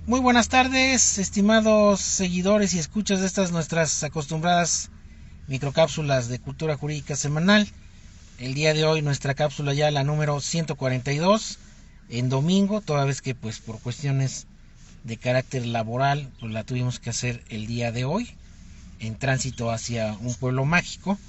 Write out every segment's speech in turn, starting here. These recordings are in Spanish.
Muy buenas tardes, estimados seguidores y escuchas de estas nuestras acostumbradas microcápsulas de cultura jurídica semanal. El día de hoy nuestra cápsula ya la número 142 en domingo, toda vez que pues por cuestiones de carácter laboral pues la tuvimos que hacer el día de hoy en tránsito hacia un pueblo mágico.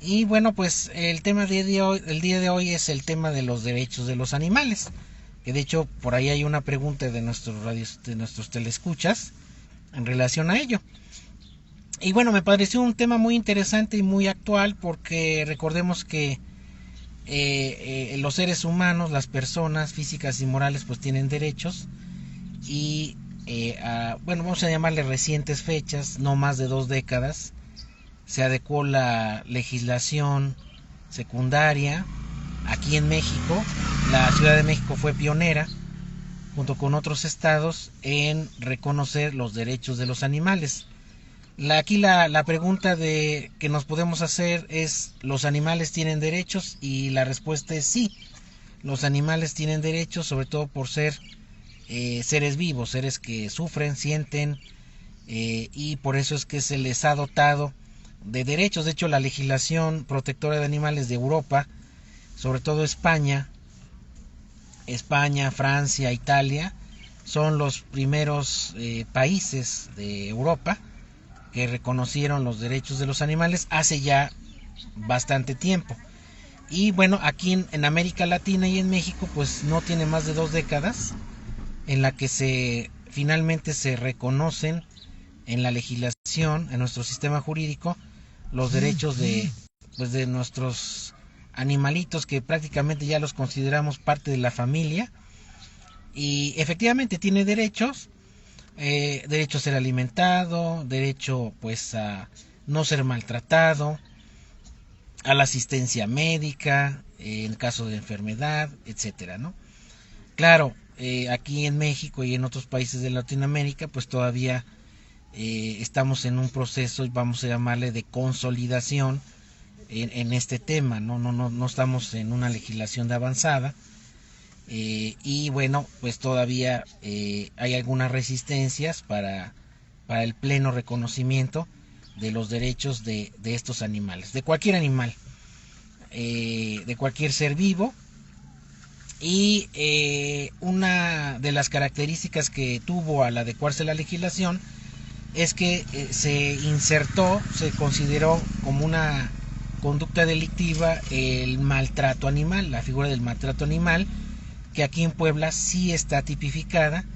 Y bueno, pues el tema el día de hoy es el tema de los derechos de los animales. Que de hecho por ahí hay una pregunta de nuestros telescuchas en relación a ello. Y bueno, me pareció un tema muy interesante y muy actual porque recordemos que los seres humanos, las personas físicas y morales pues tienen derechos y bueno, vamos a llamarle recientes fechas, no más de 2 décadas, se adecuó la legislación secundaria aquí en México. La Ciudad de México fue pionera, junto con otros estados, en reconocer los derechos de los animales. Aquí la pregunta que nos podemos hacer es, ¿los animales tienen derechos? Y la respuesta es sí, los animales tienen derechos, sobre todo por ser seres vivos, seres que sufren, sienten, y por eso es que se les ha dotado de derechos. De hecho, la legislación protectora de animales de Europa, sobre todo España, Francia, Italia, son los primeros países de Europa que reconocieron los derechos de los animales hace ya bastante tiempo. Y bueno, aquí en América Latina y en México, pues no tiene más de 2 décadas en la que finalmente se reconocen en la legislación, en nuestro sistema jurídico, los derechos de nuestros animalitos, que prácticamente ya los consideramos parte de la familia. Y efectivamente tiene derechos, derecho a ser alimentado, derecho pues a no ser maltratado, a la asistencia médica en caso de enfermedad, etcétera, ¿no? Claro, aquí en México y en otros países de Latinoamérica pues todavía estamos en un proceso, vamos a llamarle, de consolidación en este tema. No estamos en una legislación de avanzada, y bueno, pues todavía hay algunas resistencias para el pleno reconocimiento de los derechos de estos animales, de cualquier animal, de cualquier ser vivo. Y una de las características que tuvo al adecuarse la legislación es que se consideró como una conducta delictiva el maltrato animal, la figura del maltrato animal, que aquí en Puebla sí está tipificada.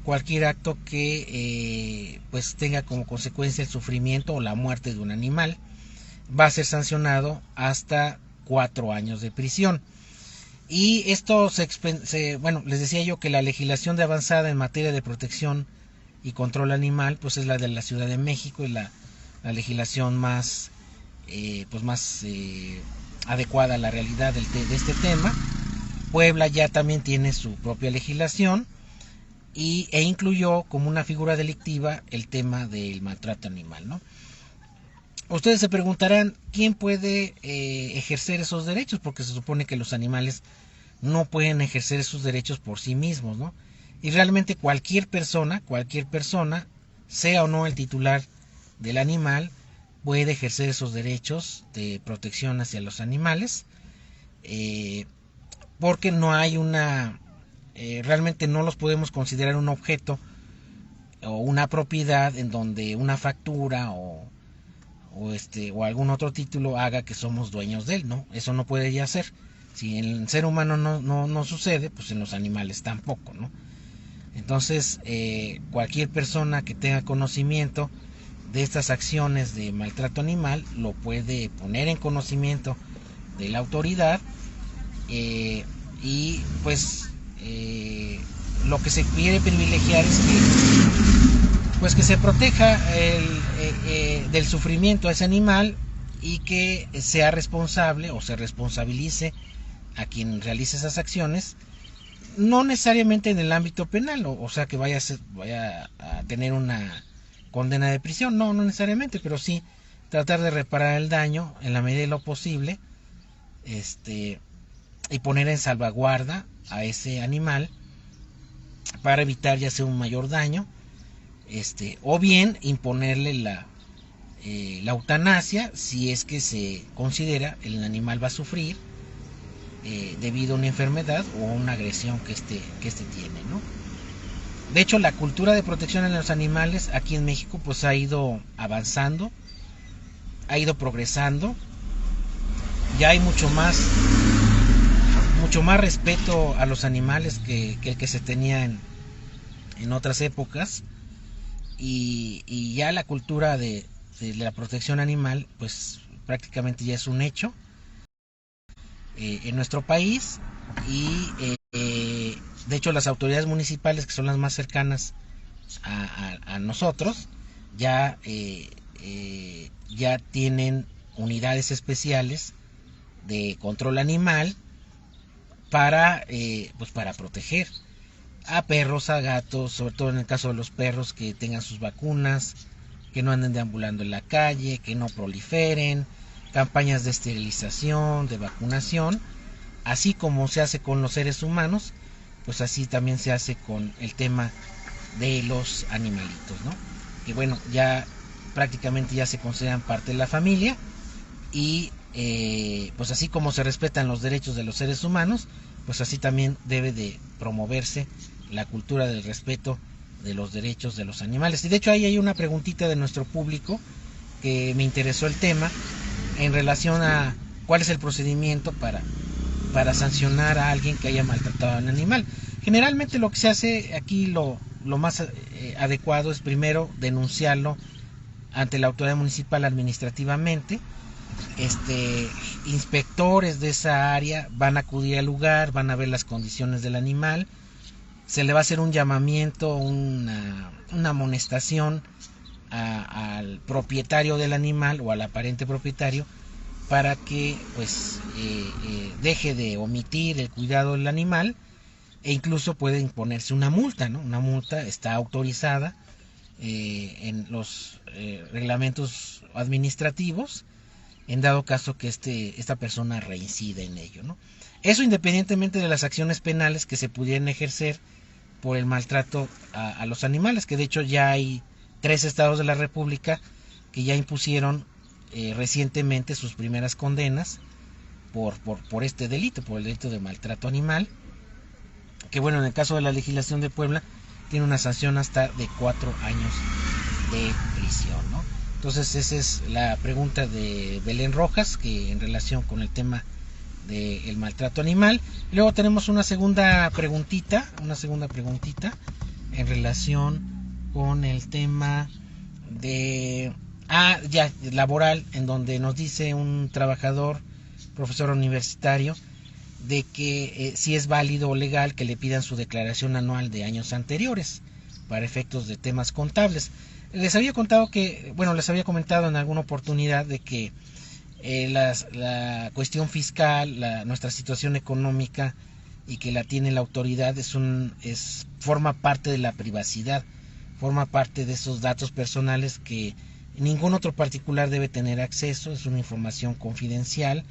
Cualquier acto que pues tenga como consecuencia el sufrimiento o la muerte de un animal va a ser sancionado hasta 4 años de prisión. Y esto bueno, les decía yo que la legislación de avanzada en materia de protección y control animal pues es la de la Ciudad de México, y la legislación más adecuada a la realidad de este tema. Puebla ya también tiene su propia legislación e incluyó como una figura delictiva el tema del maltrato animal, ¿no? Ustedes se preguntarán, ¿quién puede ejercer esos derechos? Porque se supone que los animales no pueden ejercer esos derechos por sí mismos, ¿no? Y realmente cualquier persona, sea o no el titular del animal, puede ejercer esos derechos de protección hacia los animales, porque no hay realmente no los podemos considerar un objeto o una propiedad en donde una factura o algún otro título haga que somos dueños de él, ¿no? Eso no puede ya ser. Si en el ser humano no sucede, pues en los animales tampoco, ¿no? Entonces, cualquier persona que tenga conocimiento de estas acciones de maltrato animal lo puede poner en conocimiento de la autoridad, y pues lo que se quiere privilegiar es que se proteja del sufrimiento a ese animal, y que sea responsable o se responsabilice a quien realice esas acciones, no necesariamente en el ámbito penal, o sea que vaya a tener una condena de prisión, no necesariamente, pero sí tratar de reparar el daño en la medida de lo posible, y poner en salvaguarda a ese animal, para evitar ya sea un mayor daño, o bien imponerle la eutanasia si es que se considera el animal va a sufrir debido a una enfermedad o una agresión que este tiene, ¿no? De hecho, la cultura de protección a los animales aquí en México pues ha ido avanzando, ha ido progresando. Ya hay mucho más respeto a los animales que el que se tenía en otras épocas, y ya la cultura de la protección animal pues prácticamente ya es un hecho en nuestro país. Y de hecho las autoridades municipales, que son las más cercanas a nosotros, ya tienen unidades especiales de control animal para proteger a perros, a gatos, sobre todo en el caso de los perros, que tengan sus vacunas, que no anden deambulando en la calle, que no proliferen, campañas de esterilización, de vacunación. Así como se hace con los seres humanos, pues así también se hace con el tema de los animalitos, ¿no? Que bueno, ya prácticamente ya se consideran parte de la familia, y pues así como se respetan los derechos de los seres humanos, pues así también debe de promoverse la cultura del respeto de los derechos de los animales. Y de hecho ahí hay una preguntita de nuestro público que me interesó el tema en relación a cuál es el procedimiento para sancionar a alguien que haya maltratado a un animal. Generalmente lo que se hace aquí, lo más adecuado es primero denunciarlo ante la autoridad municipal administrativamente. Inspectores de esa área van a acudir al lugar, van a ver las condiciones del animal, se le va a hacer un llamamiento, una amonestación al propietario del animal o al aparente propietario, para que pues deje de omitir el cuidado del animal, e incluso puede imponerse una multa, ¿no? Una multa está autorizada en los reglamentos administrativos, en dado caso que esta persona reincida en ello, ¿no? Eso independientemente de las acciones penales que se pudieran ejercer por el maltrato a los animales, que de hecho ya hay 3 estados de la República que ya impusieron recientemente sus primeras condenas por este delito, por el delito de maltrato animal, que bueno, en el caso de la legislación de Puebla tiene una sanción hasta de 4 años de prisión, ¿no? Entonces esa es la pregunta de Belén Rojas, que en relación con el tema del maltrato animal. Luego tenemos una segunda preguntita en relación con el tema de laboral, en donde nos dice un trabajador, profesor universitario, de que si es válido o legal que le pidan su declaración anual de años anteriores para efectos de temas contables. Les había comentado en alguna oportunidad de que la cuestión fiscal, nuestra situación económica, y que la tiene la autoridad, forma parte de la privacidad, forma parte de esos datos personales que ningún otro particular debe tener acceso. Es una información confidencial.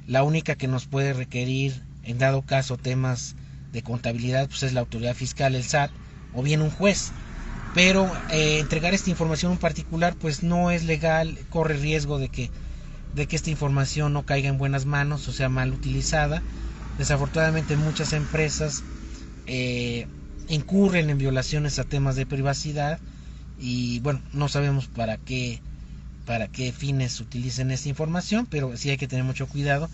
La única que nos puede requerir, en dado caso, temas de contabilidad, pues es la autoridad fiscal, el SAT, o bien un juez. Pero entregar esta información a un particular pues no es legal, corre riesgo de que esta información no caiga en buenas manos o sea mal utilizada. Desafortunadamente muchas empresas incurren en violaciones a temas de privacidad, y bueno, no sabemos para qué fines utilicen esta información, pero sí hay que tener mucho cuidado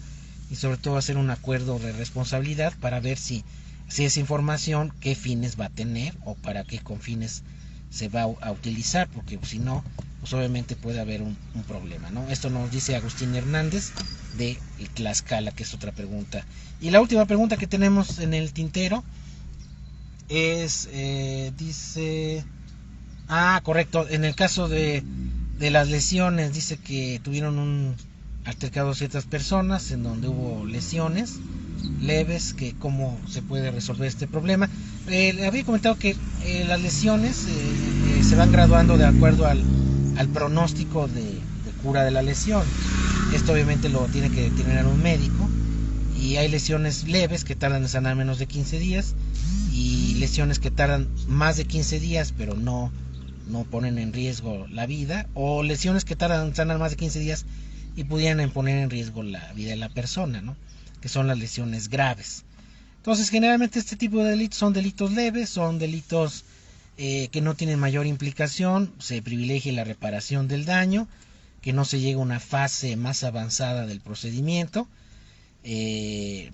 y sobre todo hacer un acuerdo de responsabilidad para ver si esa información qué fines va a tener o para qué con fines se va a utilizar, porque si no, pues obviamente puede haber un problema, ¿no? Esto nos dice Agustín Hernández de Tlaxcala, que es otra pregunta. Y la última pregunta que tenemos en el tintero es, dice, correcto, en el caso de las lesiones, dice que tuvieron un altercado ciertas personas en donde hubo lesiones leves, que cómo se puede resolver este problema. Le había comentado que las lesiones se van graduando de acuerdo al pronóstico de cura de la lesión. Esto obviamente lo tiene que determinar un médico, y hay lesiones leves que tardan en sanar menos de 15 días, y lesiones que tardan más de 15 días pero no ponen en riesgo la vida, o lesiones que tardan más de 15 días y pudieran poner en riesgo la vida de la persona, ¿no? Que son las lesiones graves. Entonces, generalmente este tipo de delitos son delitos leves, son delitos que no tienen mayor implicación, se privilegia la reparación del daño, que no se llegue a una fase más avanzada del procedimiento,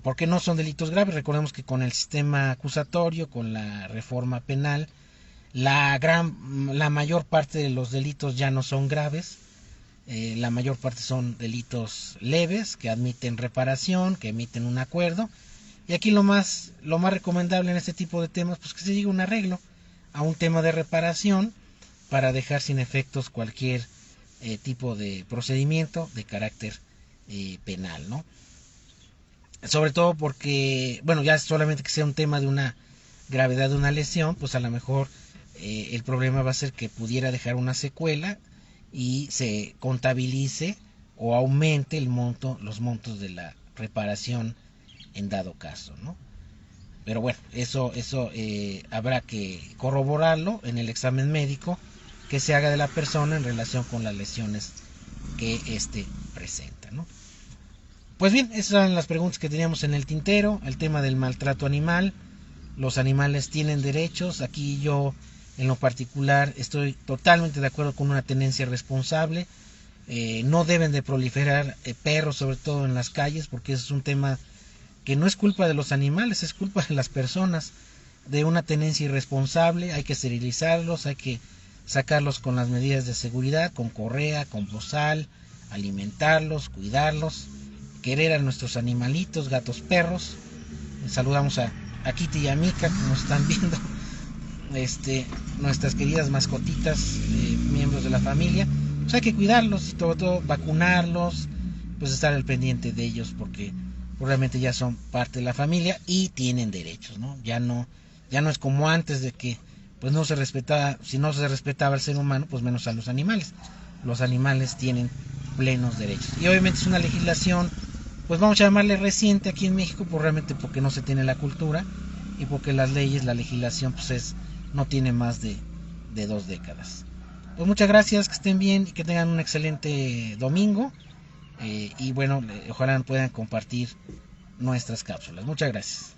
porque no son delitos graves. Recordemos que con el sistema acusatorio, con la reforma penal, la mayor parte de los delitos ya no son graves, la mayor parte son delitos leves que admiten reparación, que emiten un acuerdo, y aquí lo más recomendable en este tipo de temas, pues que se llegue a un arreglo, a un tema de reparación, para dejar sin efectos cualquier tipo de procedimiento de carácter penal, ¿no? Sobre todo porque, bueno, ya solamente que sea un tema de una gravedad de una lesión, pues a lo mejor el problema va a ser que pudiera dejar una secuela y se contabilice o aumente los montos de la reparación en dado caso, ¿no? Pero bueno, eso habrá que corroborarlo en el examen médico que se haga de la persona en relación con las lesiones que éste presenta, ¿no? Pues bien, esas eran las preguntas que teníamos en el tintero. El tema del maltrato animal. Los animales tienen derechos. Aquí yo, en lo particular, estoy totalmente de acuerdo con una tenencia responsable. No deben de proliferar perros, sobre todo en las calles, porque eso es un tema que no es culpa de los animales, es culpa de las personas, de una tenencia irresponsable. Hay que esterilizarlos, hay que sacarlos con las medidas de seguridad, con correa, con bozal, alimentarlos, cuidarlos, querer a nuestros animalitos, gatos, perros. Saludamos a Kitty y a Mika, que nos están viendo, nuestras queridas mascotitas, miembros de la familia. Pues hay que cuidarlos y sobre todo vacunarlos, pues estar al pendiente de ellos, porque realmente ya son parte de la familia y tienen derechos, ¿no? Ya no es como antes, de que pues no se respetaba, si no se respetaba al ser humano, pues menos a los animales. Los animales tienen plenos derechos. Y obviamente es una legislación, pues vamos a llamarle reciente aquí en México, pues realmente porque no se tiene la cultura y porque las leyes, la legislación, pues no tiene más de 2 décadas. Pues muchas gracias, que estén bien y que tengan un excelente domingo. Y bueno, ojalá puedan compartir nuestras cápsulas. Muchas gracias.